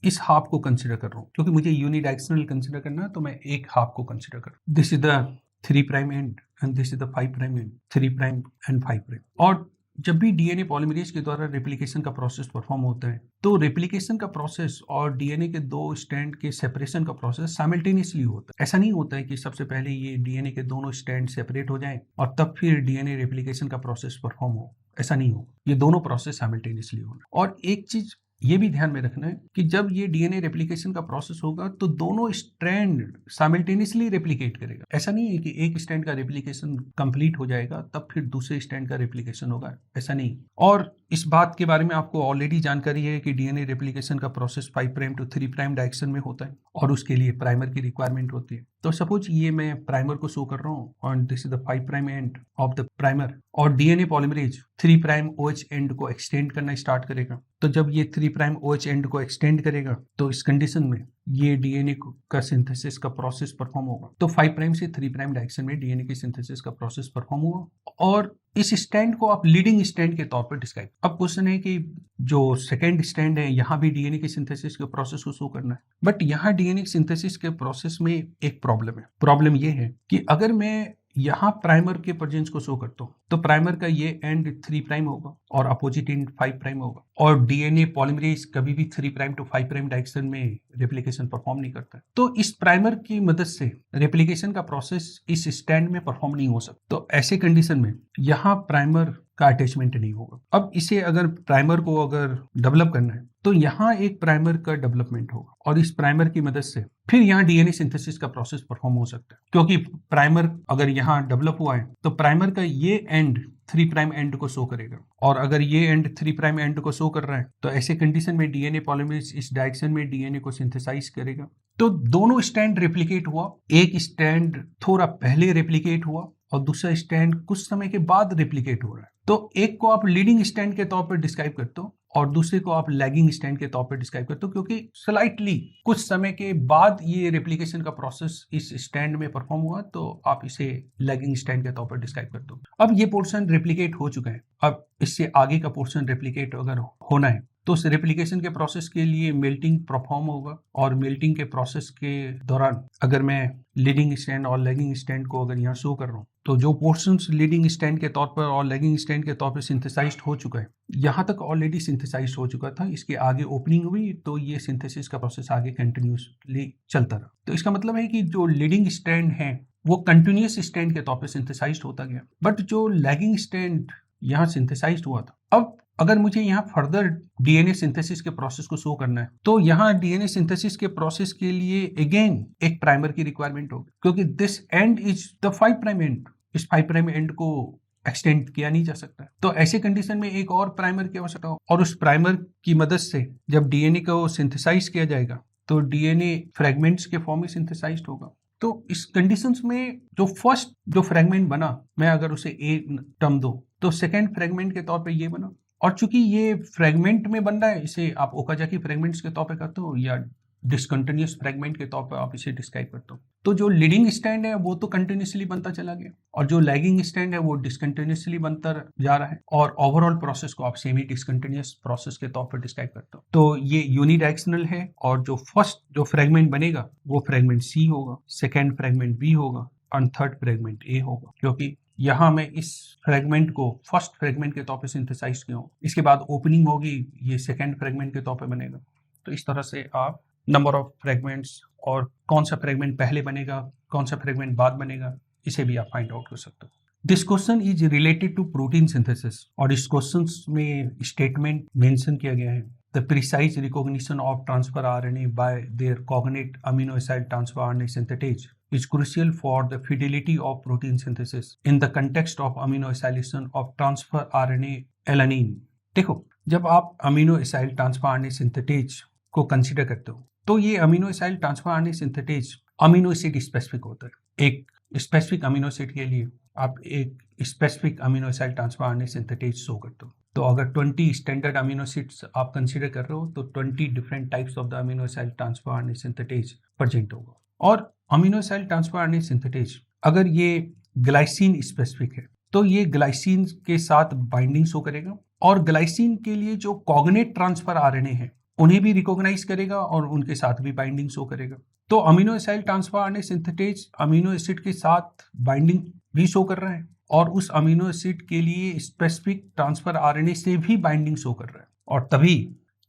इस हाफ को कंसिडर कर रहा हूँ क्योंकि मुझे यूनिडायरेक्शनल कंसिडर करना है, तो मैं एक हाफ को कंसिडर कर रहा हूँ। This is the 3' and and this is the 5' and, 3' and 5'। और जब भी डीएनए पॉलीमरेज के द्वारा रेप्लिकेशन का प्रोसेस परफॉर्म होता है तो रेप्लिकेशन का प्रोसेस और डीएनए के दो स्ट्रैंड के सेपरेशन का प्रोसेस साइमल्टेनियसली होता है। ऐसा नहीं होता है कि सबसे पहले ये डीएनए के दोनों स्ट्रैंड सेपरेट हो जाएं और तब फिर डीएनए रेप्लिकेशन का प्रोसेस परफॉर्म हो, ऐसा नहीं हो। ये दोनों प्रोसेस साइमल्टेनियसली होना। और एक चीज ये भी ध्यान में रखना है कि जब ये डीएनए रेप्लिकेशन का प्रोसेस होगा तो दोनों स्ट्रैंड साइमल्टेनियसली रेप्लिकेट करेगा। ऐसा नहीं है कि एक स्ट्रैंड का रेप्लिकेशन कंप्लीट हो जाएगा तब फिर दूसरे स्ट्रैंड का रेप्लिकेशन होगा, ऐसा नहीं। और इस बात के बारे में आपको ऑलरेडी जानकारी है कि डीएनए रेप्लिकेशन का प्रोसेस 5' to 3' डायरेक्शन में होता है और उसके लिए प्राइमर की रिक्वायरमेंट होती है। तो सपोज ये मैं प्राइमर को शो कर रहा हूँ और this is the 5' end of the primer, और डीएनए पॉलीमरेज 3' OH एंड को एक्सटेंड करना स्टार्ट करेगा। तो जब ये 3' OH एंड को एक्सटेंड करेगा तो इस कंडीशन में ये डीएनए का सिंथेसिस का प्रोसेस परफॉर्म होगा। तो 5' से 3' डायरेक्शन में डीएनए के सिंथेसिस का प्रोसेस परफॉर्म हुआ और इस स्टैंड को आप लीडिंग स्टैंड के तौर पर डिस्क्राइब। अब क्वेश्चन है कि जो सेकेंड स्टैंड है यहाँ भी डीएनए के सिंथेसिस के प्रोसेस को शो करना है, बट यहाँ डीएनए सिंथेसिस के प्रोसेस में एक प्रॉब्लम है। प्रॉब्लम ये है कि अगर मैं यहाँ प्राइमर के प्रेजेंस को शो करता हूँ तो प्राइमर का ये एंड 3' होगा और अपोजिट एंड 5' होगा, और डीएनए पॉलीमरेज कभी भी 3' to 5' डायरेक्शन में रेप्लिकेशन परफॉर्म नहीं करता। तो इस प्राइमर की मदद से रेप्लिकेशन का प्रोसेस इस स्टैंड में परफॉर्म नहीं हो सकता। तो ऐसे कंडीशन में यहाँ प्राइमर का अटैचमेंट नहीं होगा। अब इसे अगर प्राइमर को अगर डेवलप करना है तो यहाँ एक प्राइमर का डेवलपमेंट होगा और इस प्राइमर की मदद से फिर यहाँ डीएनए सिंथेसिस का प्रोसेस परफॉर्म हो सकता है, क्योंकि प्राइमर अगर यहाँ डेवलप हुआ है तो प्राइमर का ये एंड 3' एंड को शो करेगा, और अगर ये एंड 3' एंड को शो कर रहा है तो ऐसे कंडीशन में डीएनए पॉलीमरेज इस डायरेक्शन में डीएनए को सिंथेसाइज करेगा। तो दोनों स्टैंड रेप्लिकेट हुआ, एक स्टैंड थोड़ा पहले रेप्लिकेट हुआ और दूसरा स्टैंड कुछ समय के बाद रेप्लिकेट हो रहा है। तो एक को आप लीडिंग स्टैंड के तौर पर डिस्क्राइब करते हो और दूसरे को आप लैगिंग स्टैंड के तौर पर डिस्क्राइब करते हो, क्योंकि स्लाइटली कुछ समय के बाद ये रेप्लिकेशन का प्रोसेस इस स्टैंड में परफॉर्म हुआ तो आप इसे लैगिंग स्टैंड के तौर पर डिस्क्राइब करते हो। अब ये पोर्शन रेप्लिकेट हो चुका है, अब इससे आगे का पोर्शन रेप्लिकेट अगर होना है तो उस रेप्लिकेशन के प्रोसेस के लिए मेल्टिंग परफॉर्म होगा, और मेल्टिंग के प्रोसेस के दौरान अगर मैं लीडिंग स्टैंड और लैगिंग स्टैंड को अगर यहाँ शो कर रहा हूँ तो जो पोर्शंस लीडिंग स्टैंड के तौर पर और लैगिंग स्टैंड के तौर पर सिंथेसाइज्ड हो चुका है, यहाँ तक ऑलरेडी सिंथेसाइज्ड हो चुका था, इसके आगे ओपनिंग हुई तो ये सिंथेसिस का प्रोसेस आगे कंटिन्यूसली चलता रहा। तो इसका मतलब है कि जो लीडिंग स्टैंड है वो कंटिन्यूस स्टैंड के तौर पर सिंथेसाइज्ड होता गया, बट जो लैगिंग स्टैंड यहाँ सिंथेसाइज्ड हुआ था। अब अगर मुझे यहाँ फर्दर डीएनए सिंथेसिस के प्रोसेस को शो करना है तो यहाँ डीएनए सिंथेसिस के प्रोसेस के लिए अगेन एक प्राइमर की रिक्वायरमेंट होगी, क्योंकि this and is the 5' and. इस 5' एंड को एक्सटेंड किया नहीं जा सकता। तो ऐसे कंडीशन में एक और प्राइमर की आवश्यकता हो, और उस प्राइमर की मदद से जब डीएनए को सिंथेसाइज किया जाएगा तो डीएनए फ्रेगमेंट्स के फॉर्म में सिंथेसाइज्ड होगा। तो इस कंडीशंस में जो फर्स्ट जो फ्रेगमेंट बना, मैं अगर उसे ए टर्म दो तो सेकेंड फ्रेगमेंट के तौर पे ये बना। और चूंकि ये फ्रेगमेंट में बन रहा है, इसे आप ओकाजाकी फ्रेगमेंट्स के तौर पे करते हो या डिसकंटिन्यूअस फ्रेगमेंट के तौर पर आप इसे डिस्क्राइब करते हो। तो जो लीडिंग स्टैंड है वो तो कंटिन्यूसली बनता चला गया, और जो लैगिंग स्टैंड है वो डिसकंटिन्यूसली बनता जा रहा है, और ओवरऑल प्रोसेस को आप सेमी डिसकंटिन्यूअस प्रोसेस के तौर पर डिस्क्राइब करते हो। तो ये यूनिडायरेक्शनल है, और जो फर्स्ट जो फ्रेगमेंट बनेगा वो फ्रेगमेंट सी होगा, सेकेंड फ्रेगमेंट बी होगा, और थर्ड फ्रेगमेंट ए होगा, क्योंकि यहाँ मैं इस फ्रेगमेंट को फर्स्ट फ्रेगमेंट के तौर पे सिंथेसाइज किया हूँ। इसके बाद ओपनिंग होगी, ये सेकेंड फ्रेगमेंट के तौर पे बनेगा। तो इस तरह से आप नंबर ऑफ फ्रेगमेंट्स और कौन सा फ्रेगमेंट पहले बनेगा, कौन सा फ्रेगमेंट बाद बनेगा, इसे भी आप फाइंड आउट कर सकते हो। This question is related to protein synthesis, और इस क्वेश्चन में स्टेटमेंट मेंशन किया गया है, the precise recognition of transfer RNA by their cognate amino acid transfer RNA synthetase is crucial for the fidelity of protein synthesis in the context of amino acylation of transfer RNA alanine। देखो, जब आप amino acyl transfer RNA synthetase को consider करते हो तो ये amino acyl transfer RNA synthetase amino acid specific होता है। एक स्पेसिफिक अमीनो एसिड के लिए आप एक specific amino acyl transfer RNA synthetase show करते हो। तो अगर 20 स्टैंडर्ड अमीनो एसिड्स आप कंसीडर कर रहे हो तो 20 different types of the amino acyl transfer RNA synthetase present होगा। और amino acyl transfer RNA synthetase अगर ये ग्लाइसिन स्पेसिफिक है तो ये ग्लाइसिन के साथ बाइंडिंग शो करेगा, और ग्लाइसिन के लिए जो कॉग्नेट ट्रांसफर आरएनए है उन्हें भी रिकॉग्नाइज करेगा और उनके साथ भी बाइंडिंग शो करेगा। तो amino acyl transfer RNA synthetase amino acid के साथ बाइंडिंग भी शो कर रहा है, और उस अमीनो एसिड के लिए स्पेसिफिक ट्रांसफर आरएनए से भी बाइंडिंग शो कर रहा है, और तभी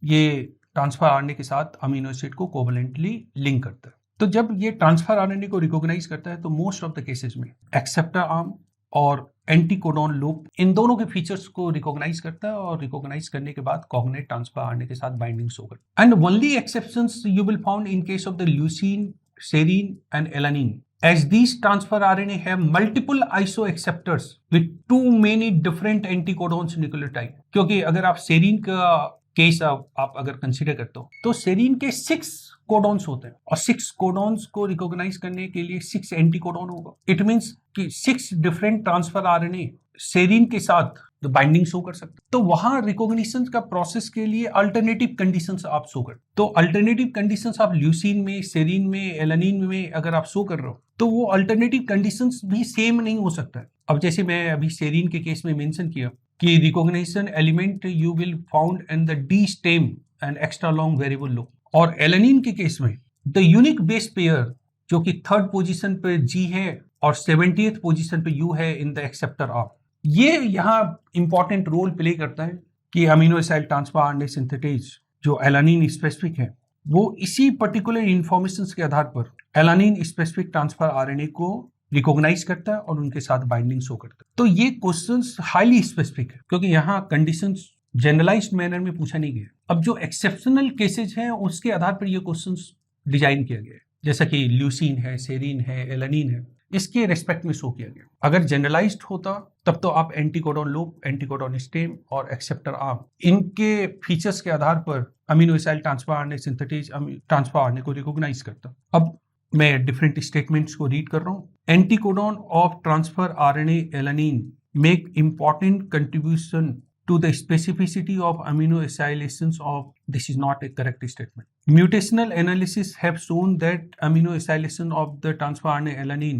ये ट्रांसफर आरएनए के साथ अमीनो एसिड को कोवलेंटली लिंक करता है। तो जब ये ट्रांसफर आरएनए को रिकॉग्नाइज करता है तो मोस्ट ऑफ द केसेस में एक्सेप्टर आर्म और एंटीकोडॉन लूप इन दोनों के फीचर्स को रिकॉग्नाइज करता है, और रिकॉग्नाइज करने के बाद कॉग्नेट ट्रांसफर आरएनए के साथ बाइंडिंग शो करता है। And only exceptions you will found in case of the leucine, serine and alanine, as these transfer RNA have multiple isoacceptors with too many different anticodons nucleotide। क्योंकि अगर आप serine का case आप अगर consider करते हो तो सेरीन के 6 कोडॉन्स होते हैं, और 6 कोडॉन्स को रिकॉग्नाइज करने के लिए 6 एंटीकोडॉन होगा। इट मींस कि 6 डिफरेंट ट्रांसफर आरएनए सेरीन के साथ बाइंडिंग शो कर सकते। तो वहां रिकॉग्निशन का प्रोसेस के लिए अल्टरनेटिव कंडीशंस आप शो कर, तो अल्टरनेटिव कंडीशंस आप ल्यूसीन में, सेरीन में, एलानिन में अगर आप शो कर रहे हो तो वो अल्टरनेटिव कंडीशंस भी सेम नहीं हो सकता है। अब जैसे मैं अभी सेरीन के केस में मेंशन किया कि recognition element you will found in the D stem and extra long variable loop, और एलानिन के केस में द यूनिक बेस पेयर जो कि 3rd पोजीशन पे जी है और 70th पोजीशन पे यू है इन द एक्सेप्टर आर्म, ये यहाँ इंपॉर्टेंट रोल प्ले करता है कि amino acyl transfer RNA synthetase जो एलानिन स्पेसिफिक है वो इसी पर्टिकुलर इंफॉर्मेशन के आधार पर एलानिन स्पेसिफिक ट्रांसफर आरएनए को रिकॉग्नाइज करता है और उनके साथ बाइंडिंग शो करता है। तो ये क्वेश्चंस हाईली स्पेसिफिक है क्योंकि यहाँ कंडीशंस जनरलाइज्ड मैनर में पूछा नहीं गया। अब जो एक्सेप्शनल केसेज हैं उसके आधार पर ये क्वेश्चंस डिजाइन किया गया है, जैसा कि ल्यूसीन है, सेरीन है, एलानिन है, इसके रेस्पेक्ट में शो किया गया। अगर जनरलाइज्ड होता तब तो आप एंटीकोडॉन लूप, एंटीकोडॉन स्टेम और एक्सेप्टर आर्म इनके फीचर्स के आधार पर amino acyl transfer RNA synthetase transfer RNA को रिकॉग्नाइज करता। अब मैं डिफरेंट स्टेटमेंट्स को रीड कर रहा हूँ। Anticodon of transfer RNA alanine make important contribution to the specificity of amino acylations of, this is not a correct statement. Mutational analysis have shown that amino acylation of the transfer RNA alanine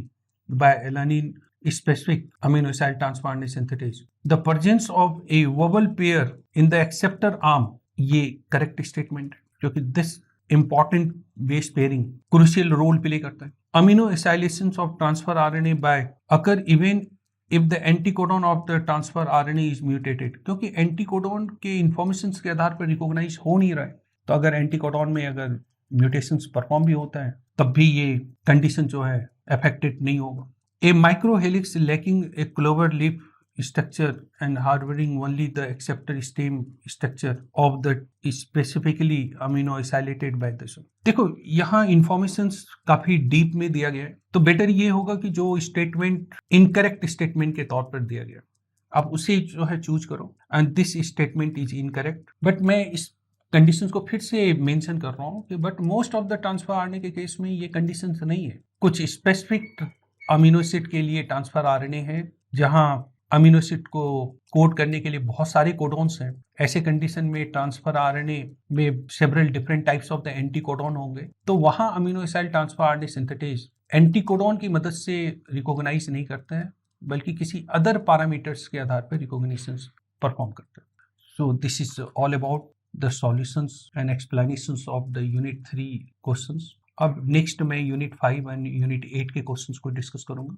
by alanine specific amino acyl transfer RNA synthetase, the presence of a vowel pair in the acceptor arm, ये correct statement है क्योंकि this important base pairing crucial role play करता है। Amino acylations of transfer RNA by occur even if the anticodon of the transfer RNA is mutated, क्योंकि anticodon के information के आधार पर recognise हो नहीं रहा है, तो अगर एंटीकोडॉन में अगर म्यूटेशंस परफॉर्म भी होता है तब भी ये कंडीशन जो है अफेक्टेड नहीं होगा। A microhelix lacking a clover leaf structure and harboring only the acceptor stem structure of the specifically amino acylated by the cell। देखो यहाँ इंफॉर्मेशंस काफी डीप में दिया गया है, तो बेटर ये होगा कि जो स्टेटमेंट इनकरेक्ट स्टेटमेंट के तौर पर दिया गया आप उसे जो है चूज करो and this statement is incorrect. But मैं इस कंडीशंस को फिर से मेंशन कर रहा हूँ कि but most of the transfer RNA के केस में ये कंडीशंस नहीं है। कुछ स्पेसिफिक अमीनो एसिड के लिए ट्रांसफर आरएनए है जहाँ अमीनो एसिड को कोड करने के लिए बहुत सारे कोडॉन्स हैं। ऐसे कंडीशन में ट्रांसफर आरएनए में several different types of the anticodon होंगे, तो वहाँ amino acid transfer RNA synthetase anticodon की मदद से रिकॉग्नाइज नहीं करते हैं, बल्कि किसी अदर पैरामीटर्स के आधार पर रिकॉग्निशन परफॉर्म करते हैं। So this is all about the solutions and explanations of the unit 3 questions. अब नेक्स्ट मैं यूनिट 5 एंड यूनिट 8 के क्वेश्चंस को डिस्कस करूंगा।